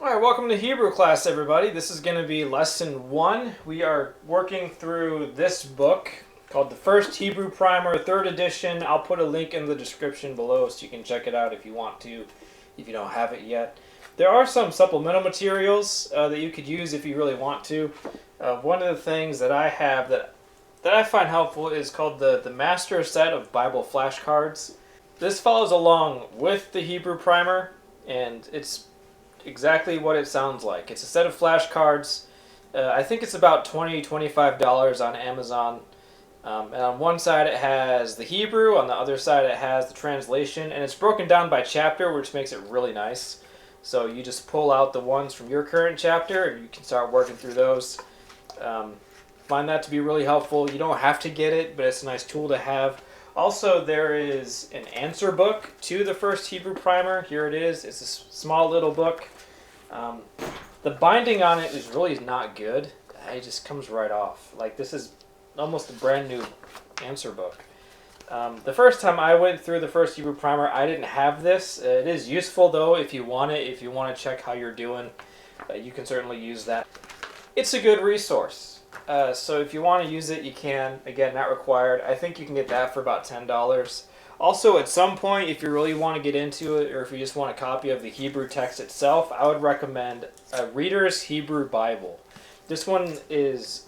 Alright, welcome to Hebrew class, everybody. This is going to be lesson 1. We are working through this book called The First Hebrew Primer, 3rd edition. I'll put a link in the description below so you can check it out if you want to, if you don't have it yet. There are some supplemental materials that you could use if you really want to. One of the things that I have that I find helpful is called the Master Set of Bible Flashcards. This follows along with the Hebrew Primer, and it's exactly what it sounds like. It's a set of flashcards. I think it's about $20–$25 on Amazon. And on one side it has the Hebrew, on the other side it has the translation, and it's broken down by chapter, which makes it really nice. So you just pull out the ones from your current chapter and you can start working through those. Find that to be really helpful. You don't have to get it, but it's a nice tool to have. Also, there is an answer book to the First Hebrew Primer. Here it is. It's a small little book. The binding on it is really not good. It just comes right off. Like, this is almost a brand new answer book. The first time I went through the First Hebrew Primer, I didn't have this. It is useful, though, if you want it. If you want to check how you're doing, you can certainly use that. It's a good resource. So if you want to use it, you can. Again, not required. I think you can get that for about $10. Also, at some point, if you really want to get into it, or if you just want a copy of the Hebrew text itself, I would recommend a Reader's Hebrew Bible. This one is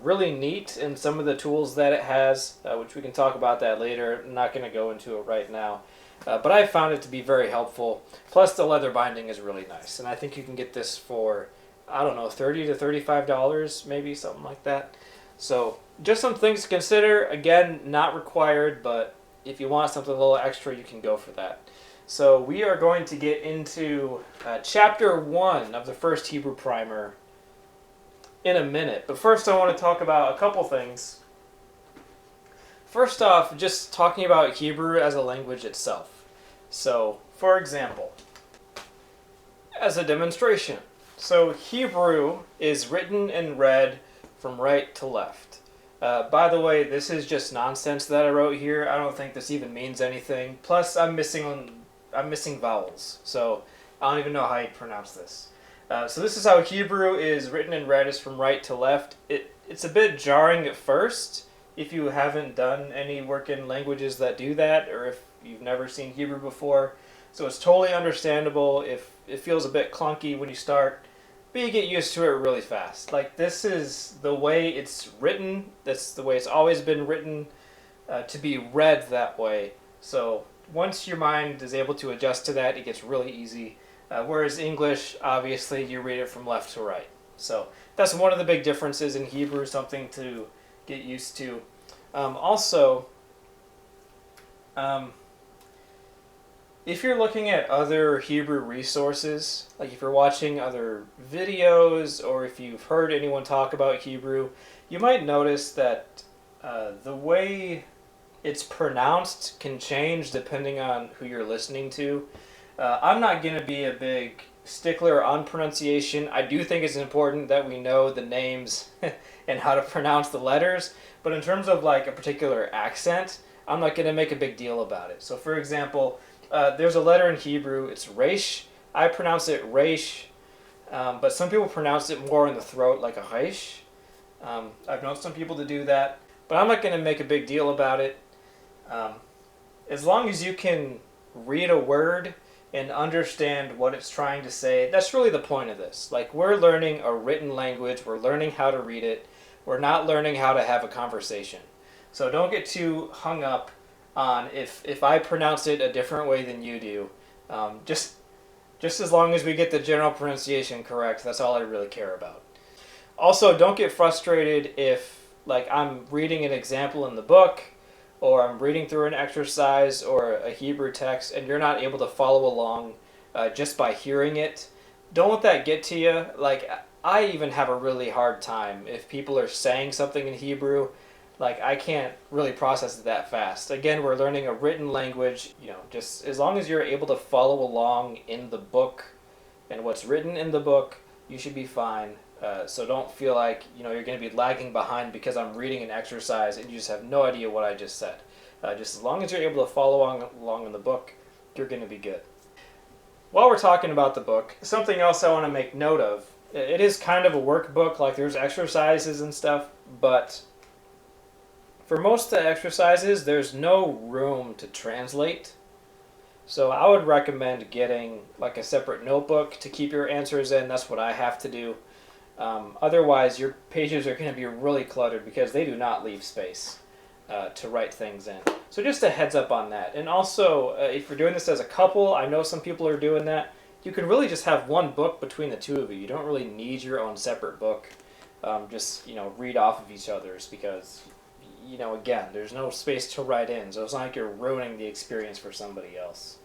really neat in some of the tools that it has, which we can talk about that later. I'm not going to go into it right now. But I found it to be very helpful. Plus, the leather binding is really nice. And I think you can get this for, I don't know, $30 to $35, maybe, something like that. So, just some things to consider. Again, not required, but if you want something a little extra, you can go for that. So, we are going to get into Chapter 1 of the First Hebrew Primer in a minute. But first, I want to talk about a couple things. First off, just talking about Hebrew as a language itself. So, for example, as a demonstration. So Hebrew is written and read from right to left. By the way, this is just nonsense that I wrote here. I don't think this even means anything. Plus, I'm missing vowels, so I don't even know how you pronounce this. So this is how Hebrew is written and read, is from right to left. It's a bit jarring at first if you haven't done any work in languages that do that, or if you've never seen Hebrew before. So it's totally understandable if it feels a bit clunky when you start. But you get used to it really fast. Like, this is the way it's written. That's the way it's always been written, to be read that way. So once your mind is able to adjust to that, it gets really easy. Whereas English, obviously, you read it from left to right. So that's one of the big differences in Hebrew, something to get used to. If you're looking at other Hebrew resources, like if you're watching other videos or if you've heard anyone talk about Hebrew, you might notice that the way it's pronounced can change depending on who you're listening to. I'm not going to be a big stickler on pronunciation. I do think it's important that we know the names and how to pronounce the letters, but in terms of like a particular accent, I'm not going to make a big deal about it. So for example, there's a letter in Hebrew, it's resh. I pronounce it resh, but some people pronounce it more in the throat like a reish. I've known some people to do that, but I'm not going to make a big deal about it. As long as you can read a word and understand what it's trying to say, that's really the point of this. Like, we're learning a written language, we're learning how to read it, we're not learning how to have a conversation. So don't get too hung up on if I pronounce it a different way than you do. Just as long as we get the general pronunciation correct, that's all I really care about. Also, don't get frustrated if, like, I'm reading an example in the book, or I'm reading through an exercise or a Hebrew text, and you're not able to follow along just by hearing it. Don't let that get to you. Like, I even have a really hard time if people are saying something in Hebrew. Like, I can't really process it that fast. Again, we're learning a written language. Just as long as you're able to follow along in the book and what's written in the book, you should be fine. So don't feel like you're going to be lagging behind because I'm reading an exercise and you just have no idea what I just said. Just as long as you're able to follow along in the book, you're going to be good. while we're talking about the book, something else I want to make note of. It is kind of a workbook, like there's exercises and stuff, but for most of the exercises, there's no room to translate. So I would recommend getting like a separate notebook to keep your answers in. That's what I have to do. Otherwise, your pages are going to be really cluttered because they do not leave space to write things in. So just a heads up on that. And also, if you're doing this as a couple, I know some people are doing that. You can really just have one book between the two of you. You don't really need your own separate book. Just read off of each other's because again, there's no space to write in, so it's not like you're ruining the experience for somebody else.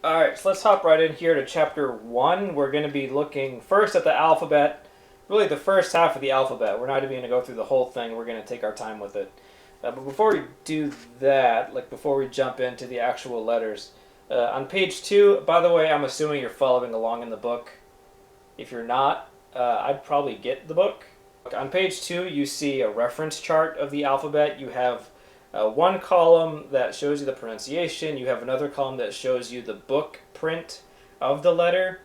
Alright, so let's hop right in here to chapter 1. We're going to be looking first at the alphabet, really the first half of the alphabet. We're not even going to go through the whole thing, we're going to take our time with it. But before we do that, before we jump into the actual letters, on page 2, by the way, I'm assuming you're following along in the book. If you're not, I'd probably get the book. On page 2, you see a reference chart of the alphabet. You have one column that shows you the pronunciation. You have another column that shows you the book print of the letter.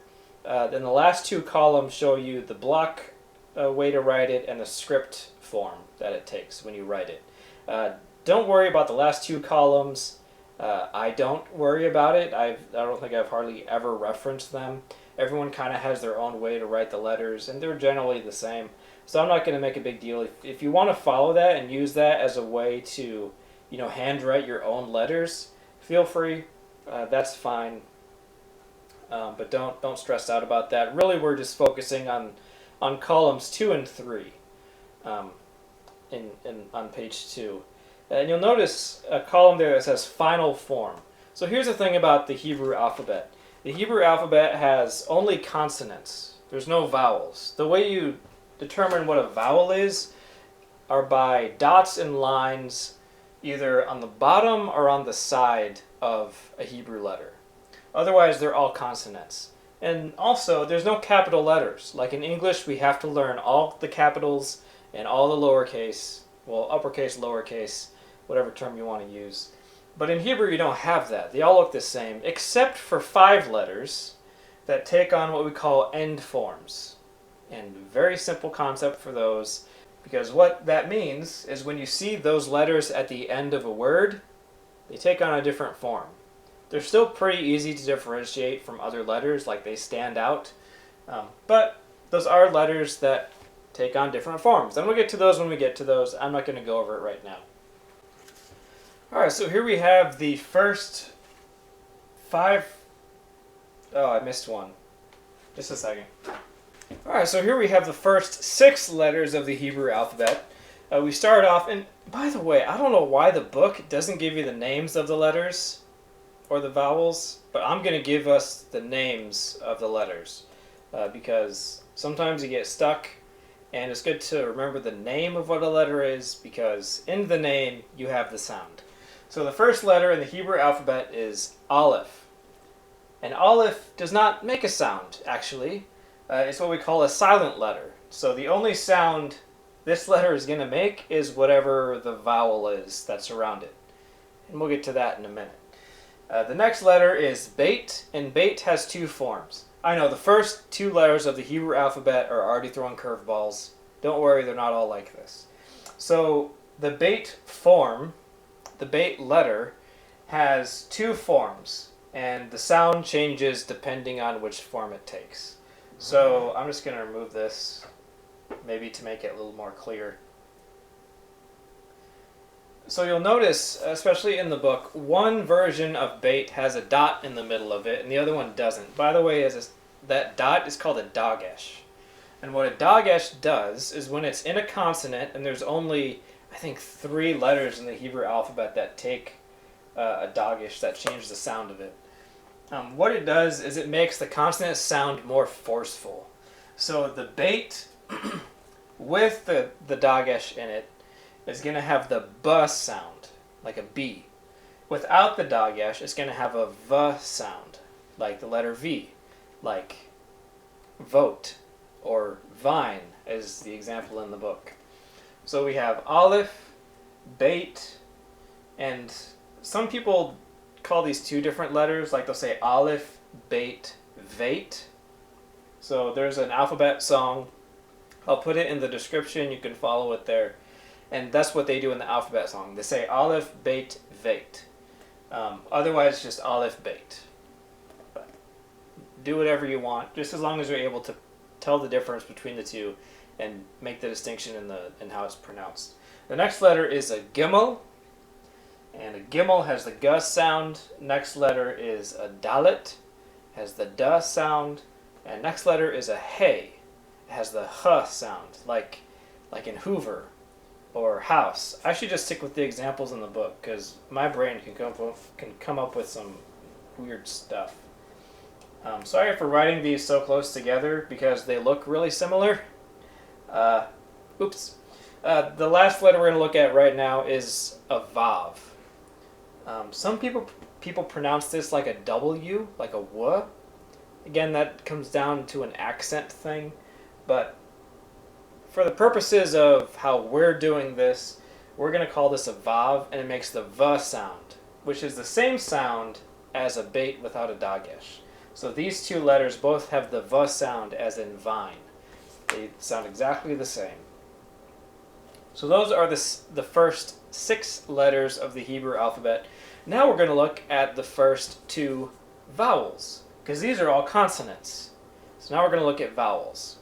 Then the last 2 columns show you the block way to write it and the script form that it takes when you write it. Don't worry about the last 2 columns. I don't worry about it. I don't think I've hardly ever referenced them. Everyone kind of has their own way to write the letters, and they're generally the same. So I'm not going to make a big deal. If you want to follow that and use that as a way to, handwrite your own letters, feel free. That's fine. But don't stress out about that. Really, we're just focusing on columns 2 and 3 on page 2. And you'll notice a column there that says final form. So here's the thing about the Hebrew alphabet. The Hebrew alphabet has only consonants. There's no vowels. The way you determine what a vowel is are by dots and lines either on the bottom or on the side of a Hebrew letter. Otherwise, they're all consonants. And also, there's no capital letters. Like in English, we have to learn all the capitals and all the lowercase, well, uppercase, lowercase, whatever term you want to use. But in Hebrew, you don't have that. They all look the same, except for 5 letters that take on what we call end forms. And very simple concept for those, because what that means is when you see those letters at the end of a word, they take on a different form. They're still pretty easy to differentiate from other letters, like they stand out, but those are letters that take on different forms. And we'll get to those when we get to those. I'm not going to go over it right now. Alright, so here we have the first 5... Oh, I missed one. Just a second. Alright, so here we have the first 6 letters of the Hebrew alphabet. We start off, and by the way, I don't know why the book doesn't give you the names of the letters or the vowels, but I'm going to give us the names of the letters because sometimes you get stuck, and it's good to remember the name of what a letter is because in the name you have the sound. So the first letter in the Hebrew alphabet is Aleph. And Aleph does not make a sound, actually. It's what we call a silent letter. So the only sound this letter is going to make is whatever the vowel is that's around it. And we'll get to that in a minute. The next letter is Beit, and Beit has 2 forms. I know, the first 2 letters of the Hebrew alphabet are already throwing curveballs. Don't worry, they're not all like this. So the Beit form, the Beit letter, has 2 forms, and the sound changes depending on which form it takes. So I'm just going to remove this, maybe to make it a little more clear. So you'll notice, especially in the book, one version of Beit has a dot in the middle of it, and the other one doesn't. By the way, that dot is called a dagesh. And what a dagesh does is when it's in a consonant, and there's only, I think, 3 letters in the Hebrew alphabet that take a dagesh, that change the sound of it. What it does is it makes the consonant sound more forceful. So the Beit with the dagesh in it is going to have the B sound, like a B. Without the dagesh, it's going to have a V sound, like the letter V, like vote or vine, as the example in the book. So we have Aleph, Beit, and some people call these 2 different letters, like they'll say Aleph bait, vait. So there's an alphabet song. I'll put it in the description. You can follow it there. And that's what they do in the alphabet song. They say aleph, bait, vait. Otherwise, just aleph, bait. But do whatever you want, just as long as you're able to tell the difference between the two and make the distinction in how it's pronounced. The next letter is a gimel. And a gimel has the g sound. Next letter is a dalet, has the d sound. And next letter is a hey. It has the h sound, like in Hoover or house. I should just stick with the examples in the book because my brain can come up with some weird stuff. Sorry for writing these so close together because they look really similar. Oops. The last letter we're going to look at right now is a vav. Some people pronounce this like a W, like a w. Again, that comes down to an accent thing, but for the purposes of how we're doing this, we're going to call this a vav, and it makes the v sound, which is the same sound as a bait without a dagesh. So these two letters both have the v sound as in vine. They sound exactly the same. So those are the first 6 letters of the Hebrew alphabet. Now we're going to look at the first 2 vowels, because these are all consonants. So now we're going to look at vowels.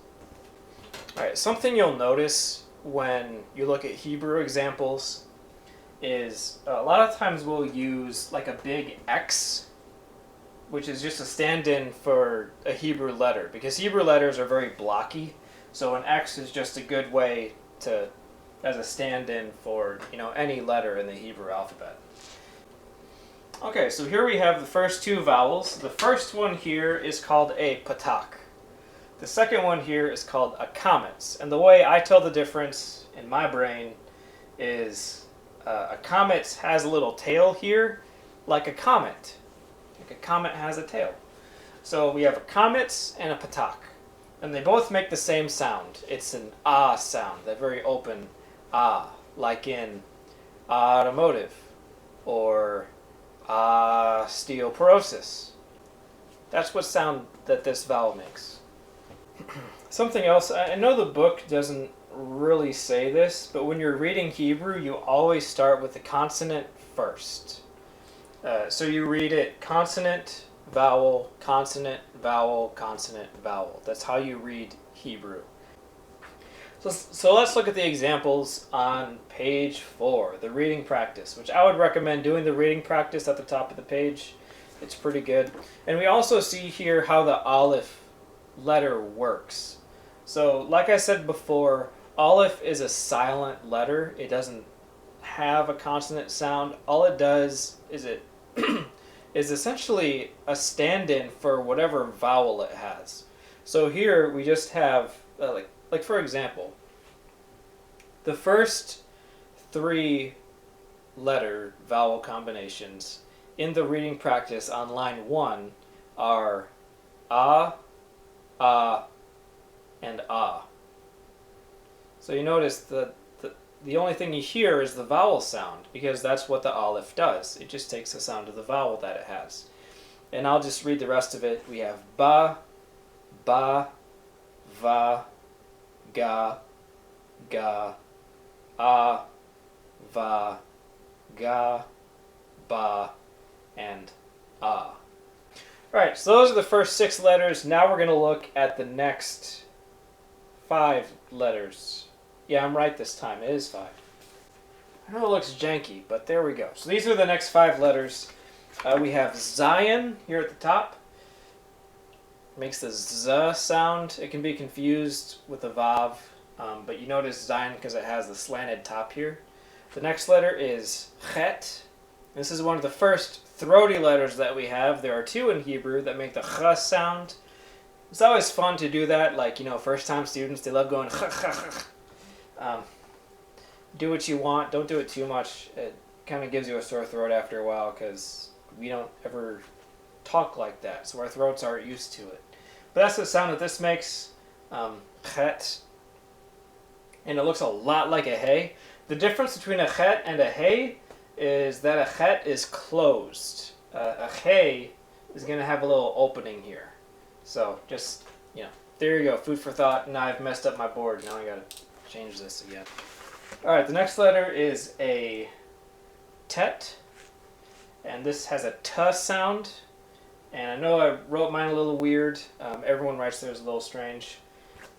Alright, something you'll notice when you look at Hebrew examples is a lot of times we'll use like a big X, which is just a stand-in for a Hebrew letter, because Hebrew letters are very blocky, so an X is just a good way to, as a stand-in for, any letter in the Hebrew alphabet. Okay, so here we have the first 2 vowels. The first one here is called a patak. The second one here is called a comet. And the way I tell the difference in my brain is a comet has a little tail here, like a comet. Like a comet has a tail. So we have a comet and a patak. And they both make the same sound. It's an ah sound, that very open ah, like in automotive or osteoporosis. That's what sound that this vowel makes. Something else, I know the book doesn't really say this, but when you're reading Hebrew, you always start with the consonant first. So you read it consonant, vowel, consonant, vowel, consonant, vowel. That's how you read Hebrew. So let's look at the examples on page 4, the reading practice, which I would recommend doing the reading practice at the top of the page. It's pretty good. And we also see here how the aleph letter works. So like I said before, aleph is a silent letter. It doesn't have a consonant sound. All it does is it is essentially a stand-in for whatever vowel it has. So here we just have like for example, the first 3 letter vowel combinations in the reading practice on line 1 are ah, and ah. So you notice that the only thing you hear is the vowel sound, because that's what the aleph does. It just takes the sound of the vowel that it has. And I'll just read the rest of it. We have ba, va, ga, ah, va, ga, ba, and ah. Alright, so those are the first 6 letters. Now we're going to look at the next 5 letters. Yeah, I'm right this time. It is 5. I know it looks janky, but there we go. So these are the next 5 letters. We have Zion here at the top. It makes the Z sound. It can be confused with a Vav, but you notice Zion because it has the slanted top here. The next letter is Chet. This is one of the first throaty letters that we have. There are 2 in Hebrew that make the Ch sound. It's always fun to do that, like, first-time students, they love going do what you want, don't do it too much. It kind of gives you a sore throat after a while because we don't ever talk like that, so our throats aren't used to it. But that's the sound that this makes, chet, and it looks a lot like a hey. The difference between a chet and a hey is that a chet is closed. A hey is going to have a little opening here. So just, there you go, food for thought. Now I've messed up my board. Now I got to change this again. All right, the next letter is a tet, and this has a t sound. And I know I wrote mine a little weird. Everyone writes theirs a little strange.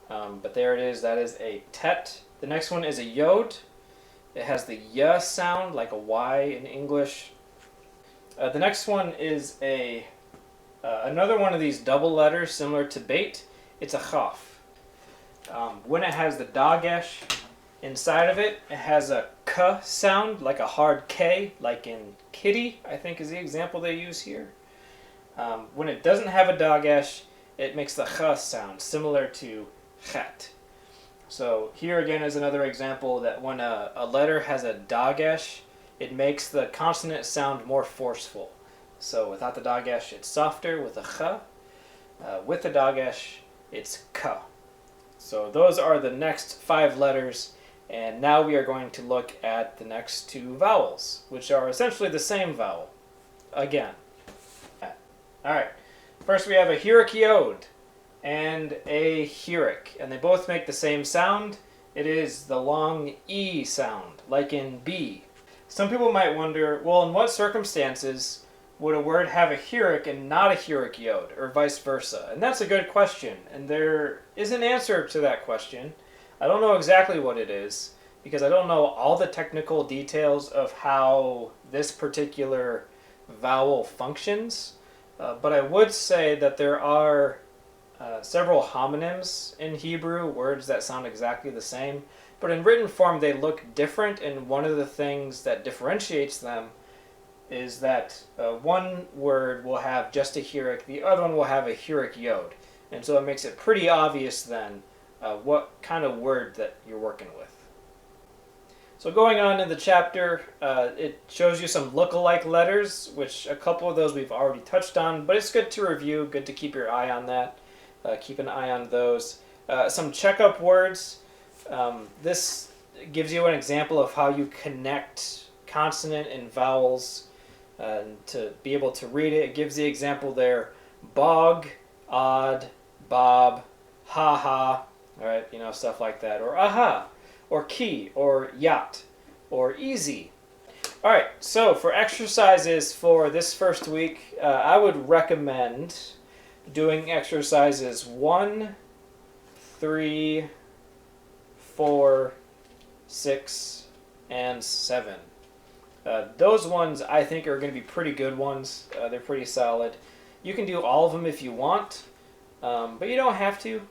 But there it is. That is a tet. The next one is a yod. It has the y sound, like a Y in English. The next one is another one of these double letters similar to bait. It's a chaf. When it has the dagesh inside of it, it has a k sound, like a hard K, like in kitty, I think is the example they use here. When it doesn't have a dagesh, it makes the ch sound, similar to chet. So here again is another example that when a letter has a dagesh, it makes the consonant sound more forceful. So without the dagesh, it's softer with a ch. With the dagesh, it's k. So those are the next 5 letters, and now we are going to look at the next 2 vowels, which are essentially the same vowel. Again. Alright, first we have a hirik yod and a hirik, and they both make the same sound. It is the long E sound, like in B. Some people might wonder, well, in what circumstances would a word have a hirik and not a hirik yod, or vice versa? And that's a good question, and there is an answer to that question. I don't know exactly what it is, because I don't know all the technical details of how this particular vowel functions. But I would say that there are several homonyms in Hebrew, words that sound exactly the same, but in written form they look different, and one of the things that differentiates them is that one word will have just a hirik, the other one will have a hirik yod, and so it makes it pretty obvious then what kind of word that you're working with. So going on in the chapter, it shows you some look-alike letters, which a couple of those we've already touched on, but it's good to review, good to keep your eye on that. Keep an eye on those. Some checkup words. This gives you an example of how you connect consonant and vowels to be able to read it. It gives the example there, bog, odd, bob, ha-ha, all right, stuff like that, or aha, or key, or yacht, or easy. All right, so for exercises for this first week, I would recommend doing exercises 1, 3, 4, 6, and 7. Those ones I think are going to be pretty good ones. They're pretty solid. You can do all of them if you want, but you don't have to.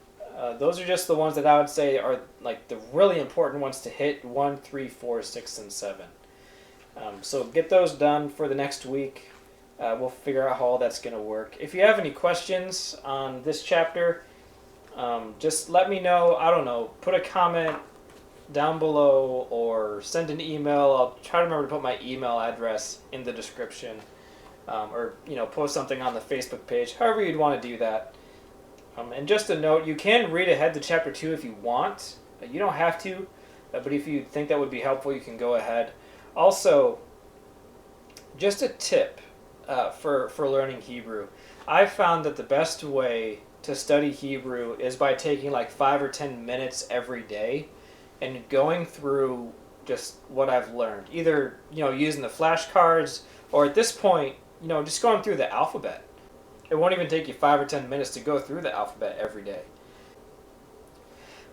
Those are just the ones that I would say are like the really important ones to hit: 1, 3, 4, 6, and 7. So get those done for the next week. We'll figure out how all that's going to work. If you have any questions on this chapter, just let me know. I don't know, put a comment down below or send an email. I'll try to remember to put my email address in the description, or post something on the Facebook page, however you'd want to do that. And just a note, you can read ahead to chapter 2 if you want. You don't have to, but if you think that would be helpful, you can go ahead. Also, just a tip for learning Hebrew. I found that the best way to study Hebrew is by taking like 5 or 10 minutes every day and going through just what I've learned. Either, using the flashcards, or at this point, just going through the alphabet. It won't even take you 5 or 10 minutes to go through the alphabet every day.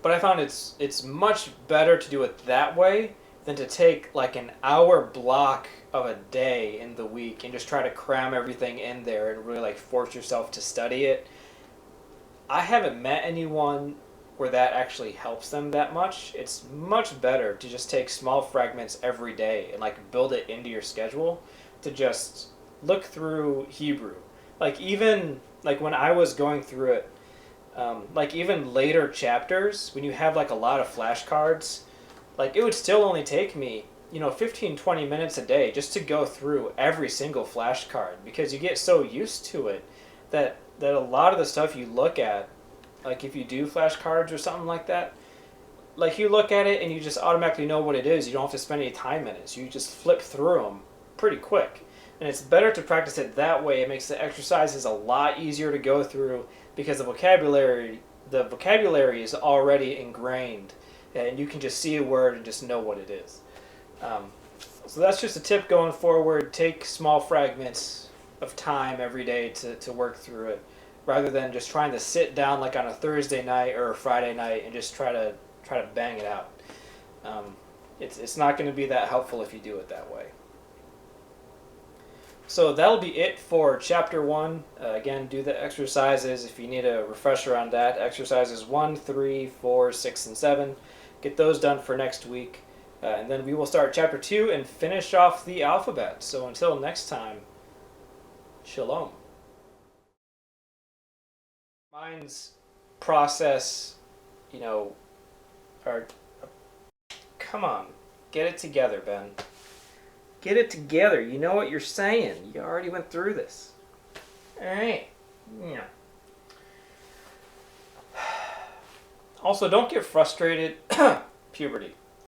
But I found it's much better to do it that way than to take like an hour block of a day in the week and just try to cram everything in there and really like force yourself to study it. I haven't met anyone where that actually helps them that much. It's much better to just take small fragments every day and like build it into your schedule to just look through Hebrew. Like even like when I was going through it, like even later chapters, when you have like a lot of flashcards, like it would still only take me 15-20 minutes a day just to go through every single flashcard, because you get so used to it that a lot of the stuff you look at, like if you do flashcards or something like that, like you look at it and you just automatically know what it is. You don't have to spend any time in it, so you just flip through them pretty quick. And it's better to practice it that way. It makes the exercises a lot easier to go through because the vocabulary is already ingrained, and you can just see a word and just know what it is. So that's just a tip going forward. Take small fragments of time every day to work through it, rather than just trying to sit down like on a Thursday night or a Friday night and just try to bang it out. It's not going to be that helpful if you do it that way. So that'll be it for Chapter 1. Again, do the exercises if you need a refresher on that. Exercises 1, 3, 4, 6, and 7. Get those done for next week. And then we will start Chapter 2 and finish off the alphabet. So until next time, shalom. Minds process, are... Come on, get it together, Ben. Get it together. You know what you're saying. You already went through this. All right. Yeah. Also, don't get frustrated. Puberty.